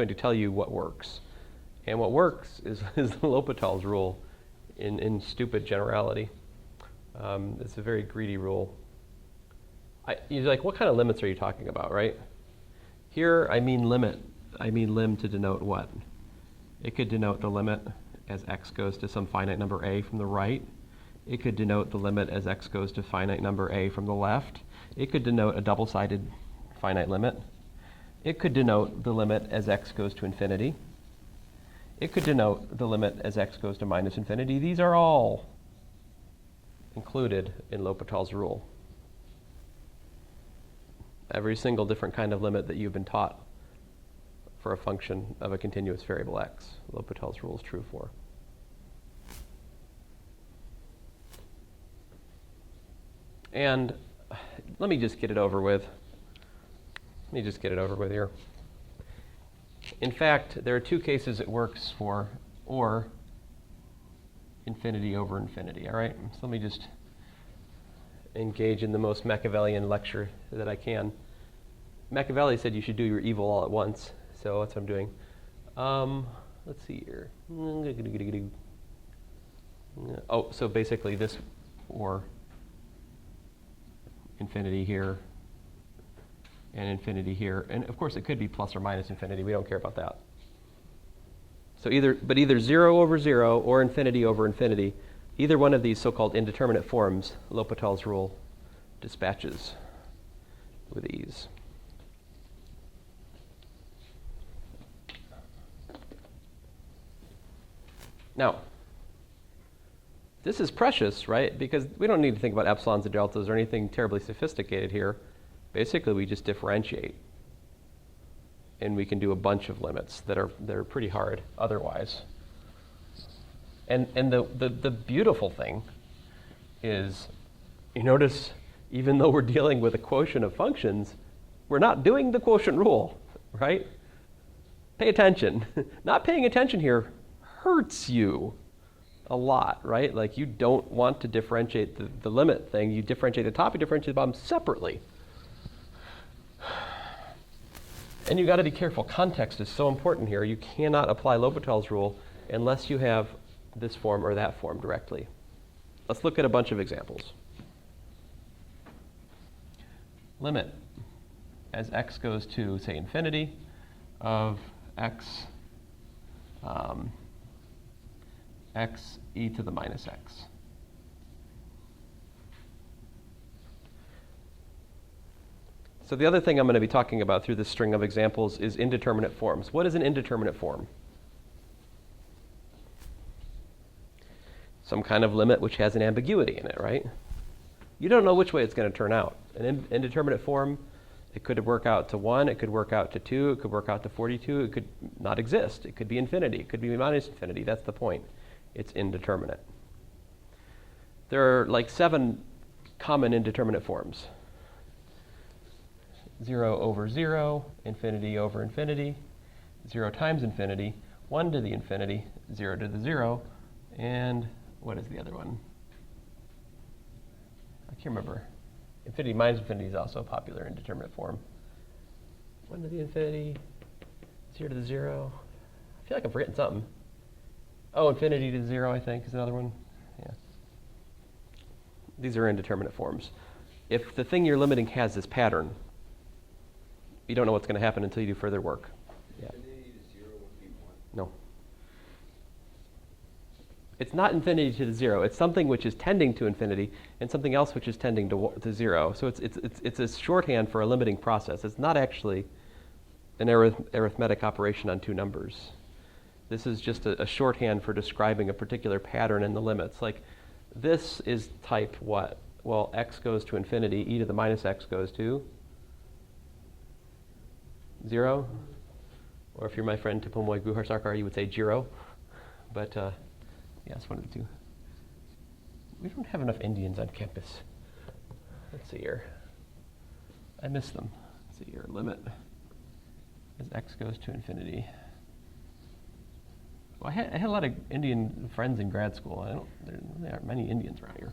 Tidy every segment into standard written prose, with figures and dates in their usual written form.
going to tell you what works. And what works is the L'Hopital's rule in stupid generality. It's a very greedy rule. You're like, what kind of limits are you talking about, right? Here, I mean limit. I mean lim to denote what? It could denote the limit as x goes to some finite number a from the right. It could denote the limit as x goes to finite number a from the left. It could denote a double-sided finite limit. It could denote the limit as x goes to infinity. It could denote the limit as x goes to minus infinity. These are all included in L'Hopital's rule. Every single different kind of limit that you've been taught for a function of a continuous variable x, L'Hopital's rule is true for. And let me just get it over with. Let me just get it over with here. In fact, there are two cases it works for, or infinity over infinity, all right? So let me just engage in the most Machiavellian lecture that I can. Machiavelli said you should do your evil all at once, so that's what I'm doing. Let's see here. Oh, so basically this or infinity here and infinity here. And of course it could be plus or minus infinity. We don't care about that. So either 0 over 0 or infinity over infinity, either one of these so-called indeterminate forms, L'Hopital's rule dispatches with ease. Now, this is precious, right? Because we don't need to think about epsilons and deltas or anything terribly sophisticated here. Basically, we just differentiate. And we can do a bunch of limits that are pretty hard otherwise. And the beautiful thing is, you notice, even though we're dealing with a quotient of functions, we're not doing the quotient rule, right? Pay attention. Not paying attention here hurts you a lot, right? Like you don't want to differentiate the limit thing. You differentiate the top, you differentiate the bottom separately. And you got to be careful. Context is so important here. You cannot apply L'Hopital's rule unless you have this form or that form directly. Let's look at a bunch of examples. Limit as x goes to, say, infinity of x x e to the minus x. So the other thing I'm going to be talking about through this string of examples is indeterminate forms. What is an indeterminate form? Some kind of limit which has an ambiguity in it, right? You don't know which way it's going to turn out. An indeterminate form, it could work out to 1, it could work out to 2, it could work out to 42, it could not exist. It could be infinity, it could be minus infinity. That's the point. It's indeterminate. There are like 7 common indeterminate forms. 0 over 0, infinity over infinity, 0 times infinity, 1 to the infinity, 0 to the 0, and what is the other one? I can't remember. Infinity minus infinity is also a popular indeterminate form. 1 to the infinity, 0 to the 0. I feel like I'm forgetting something. Oh, infinity to 0, I think, is another one. Yeah. These are indeterminate forms. If the thing you're limiting has this pattern, you don't know what's going to happen until you do further work. Yeah. Infinity to 0 would be 1. No. It's not infinity to 0. It's something which is tending to infinity and something else which is tending to 0. So it's a shorthand for a limiting process. It's not actually an arithmetic operation on 2 numbers. This is just a shorthand for describing a particular pattern in the limits. Like this is type what? Well, x goes to infinity, e to the minus x goes to 0. Or if you're my friend Tupomoy Guharsarkar, you would say 0. But yes, one of the two. We don't have enough Indians on campus. Let's see here. I miss them. Let's see here. Limit as x goes to infinity. Well, I had a lot of Indian friends in grad school. There aren't many Indians around here.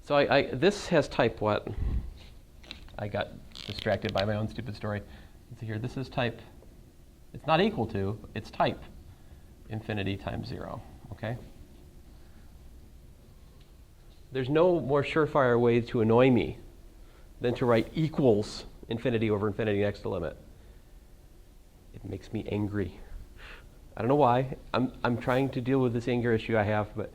So this has type what? I got distracted by my own stupid story. So here, this is type, it's not equal to, it's type infinity times 0, okay? There's no more surefire way to annoy me than to write equals infinity over infinity next to limit. It makes me angry. I don't know why. I'm trying to deal with this anger issue I have, but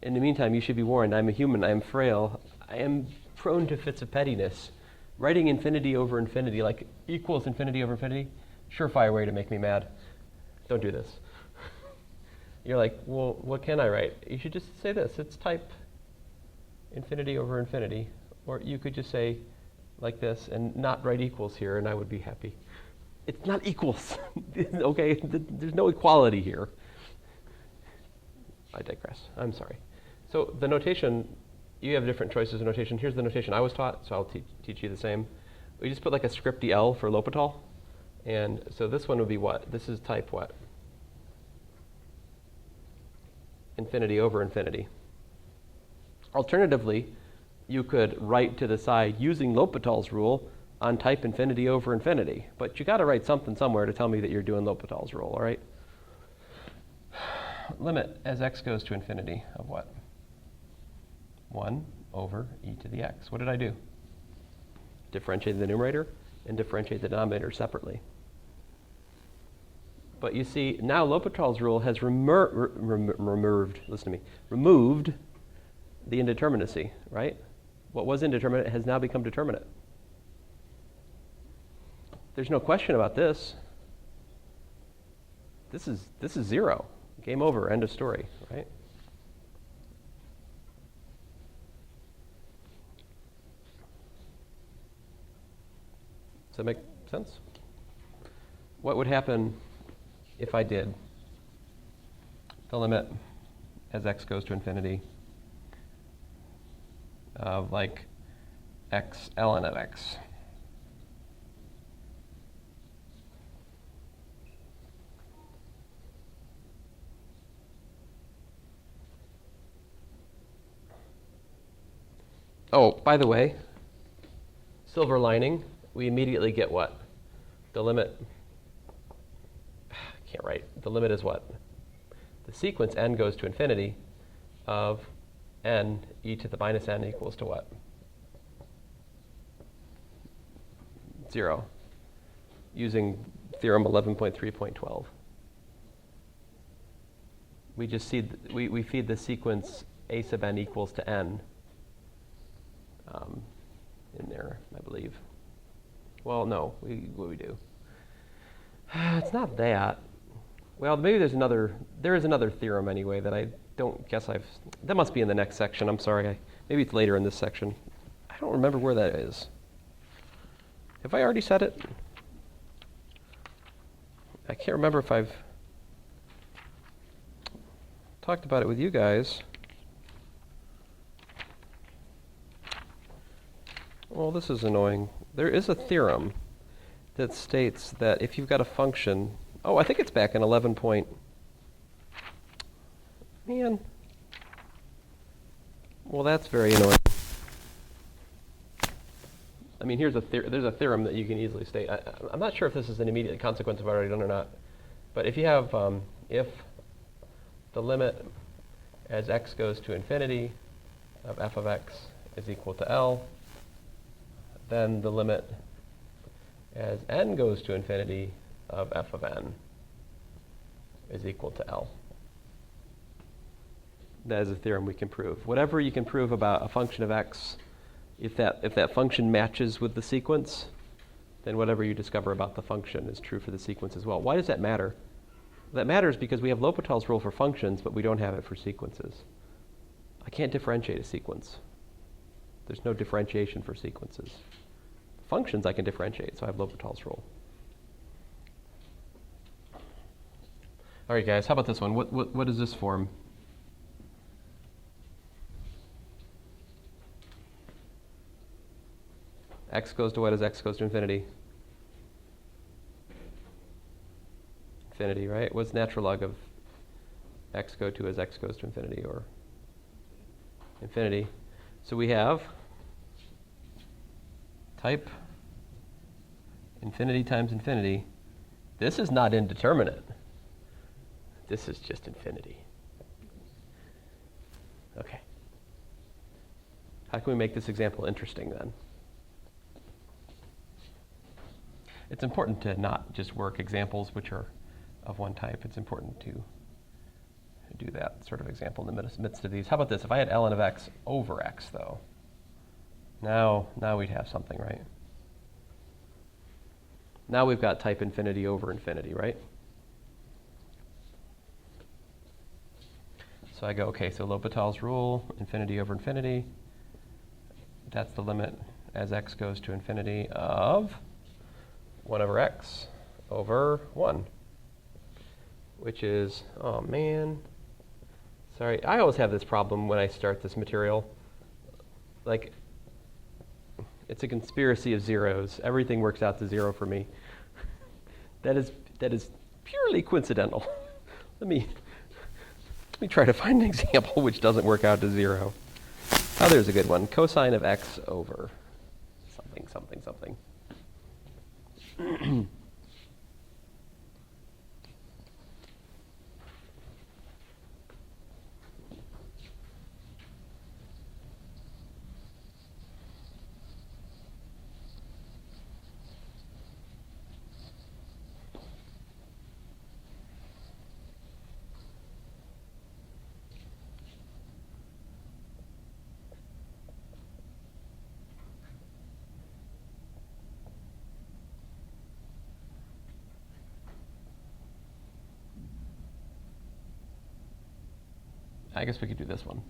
in the meantime, you should be warned. I'm a human. I am frail. I am prone to fits of pettiness. Writing infinity over infinity, like equals infinity over infinity, surefire way to make me mad. Don't do this. You're like, well, what can I write? You should just say this. It's type infinity over infinity. Or you could just say like this and not write equals here, and I would be happy. It's not equals. Okay? There's no equality here. I digress. I'm sorry. So the notation, you have different choices of notation. Here's the notation I was taught, so I'll teach you the same. We just put like a scripty L for L'Hopital. And so this one would be what? This is type what? Infinity over infinity. Alternatively, you could write to the side using L'Hopital's rule on type infinity over infinity. But you got to write something somewhere to tell me that you're doing L'Hopital's rule, all right? Limit as x goes to infinity of what? 1 over e to the x. What did I do? Differentiate the numerator and differentiate the denominator separately. But you see, now L'Hopital's rule has removed the indeterminacy, right? What was indeterminate has now become determinate. There's no question about this. This is 0. Game over, end of story, right? Does that make sense? What would happen if I did the limit as x goes to infinity of like x ln of x? Oh, by the way, silver lining, we immediately get what? The limit, I can't write. The limit is what? The sequence n goes to infinity of n e to the minus n equals to what? 0, using theorem 11.3.12. We just see, we feed the sequence a sub n equals to n in there, I believe. Well, no, what we do? It's not that. Well, maybe there is another theorem anyway that I don't guess that must be in the next section. I'm sorry. Maybe it's later in this section. I don't remember where that is. Have I already said it? I can't remember if I've talked about it with you guys. Well, this is annoying. There is a theorem that states that if you've got a function, I think it's back in 11 point. Man. Well, that's very annoying. I mean, there's a theorem that you can easily state. I'm not sure if this is an immediate consequence of what I've already done or not. But if you have, if the limit as x goes to infinity of f of x is equal to L, then the limit as n goes to infinity of f of n is equal to L. That is a theorem we can prove. Whatever you can prove about a function of x, if that function matches with the sequence, then whatever you discover about the function is true for the sequence as well. Why does that matter? That matters because we have L'Hopital's rule for functions, but we don't have it for sequences. I can't differentiate a sequence. There's no differentiation for sequences. Functions I can differentiate, so I have L'Hopital's rule. All right, guys, how about this one? What is this form? X goes to what as x goes to infinity? Infinity, right? What's natural log of x go to as x goes to infinity, or infinity? So we have type infinity times infinity. This is not indeterminate. This is just infinity. Okay. How can we make this example interesting then? It's important to not just work examples which are of one type. It's important to do that sort of example in the midst of these. How about this? If I had ln of x over x, though, now we'd have something, right? Now we've got type infinity over infinity, right? So I go, okay, so L'Hopital's rule, infinity over infinity. That's the limit as x goes to infinity of 1 over x over 1, which is, oh man, sorry. I always have this problem when I start this material. Like, it's a conspiracy of zeros. Everything works out to 0 for me. That is purely coincidental. Let me try to find an example which doesn't work out to 0. Oh, there's a good one. Cosine of x over something, something, something. I guess we could do this one.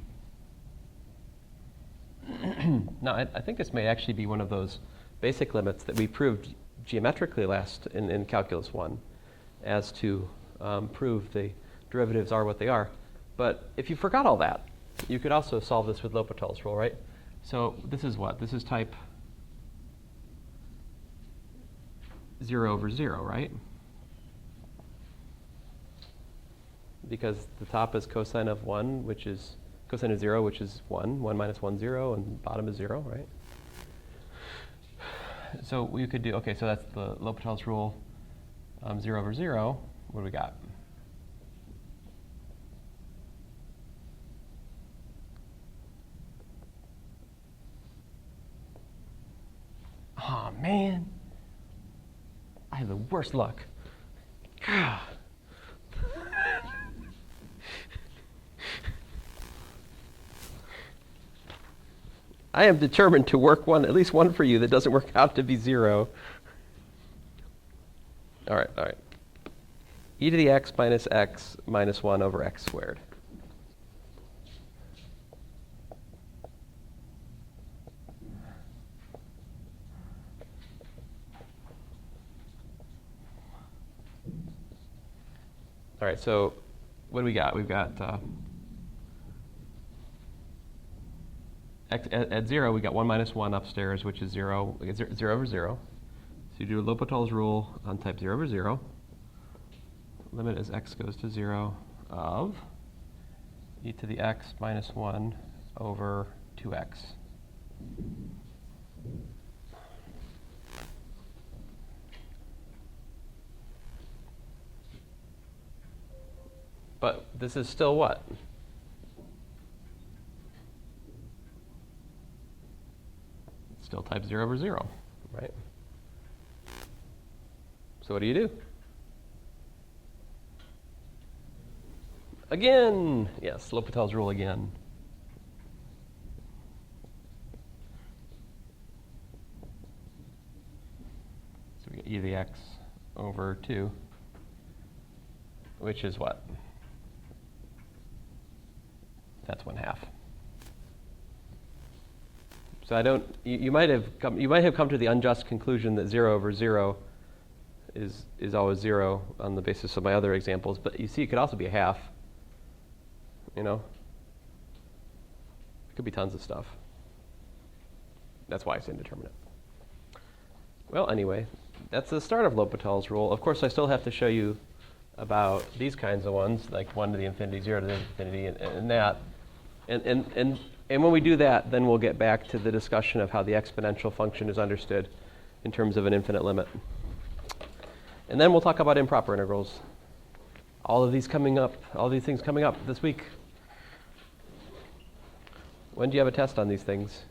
No, I think this may actually be one of those basic limits that we proved geometrically last in Calculus 1 as to prove the derivatives are what they are. But if you forgot all that, you could also solve this with L'Hopital's rule, right? So this is what? This is type 0 over 0, right? Because the top is cosine of 1, which is cosine of 0, which is 1. 1 minus 1, 0, and bottom is 0, right? So we could do, okay, so that's the L'Hopital's rule, 0 over 0. What do we got? Oh, man. I have the worst luck. God. I am determined to work at least one for you that doesn't work out to be 0. All right. E to the x minus 1 over x squared. All right, so what do we got? We've got at 0, we got 1 minus 1 upstairs, which is 0. We get 0 over 0. So you do L'Hopital's rule on type 0 over 0. Limit as x goes to 0 of e to the x minus 1 over 2x. But this is still what? Still type 0 over 0, right? So what do you do? Again, yes, L'Hopital's rule again. So we get e to the x over 2, which is what? That's 1/2. So you might have come to the unjust conclusion that 0 over 0 is always 0 on the basis of my other examples, but you see it could also be a half. You know? It could be tons of stuff. That's why it's indeterminate. Well, anyway, that's the start of L'Hopital's rule. Of course, I still have to show you about these kinds of ones, like 1 to the infinity, 0 to the infinity, and that. And when we do that, then we'll get back to the discussion of how the exponential function is understood in terms of an infinite limit. And then we'll talk about improper integrals. All of these things coming up this week. When do you have a test on these things?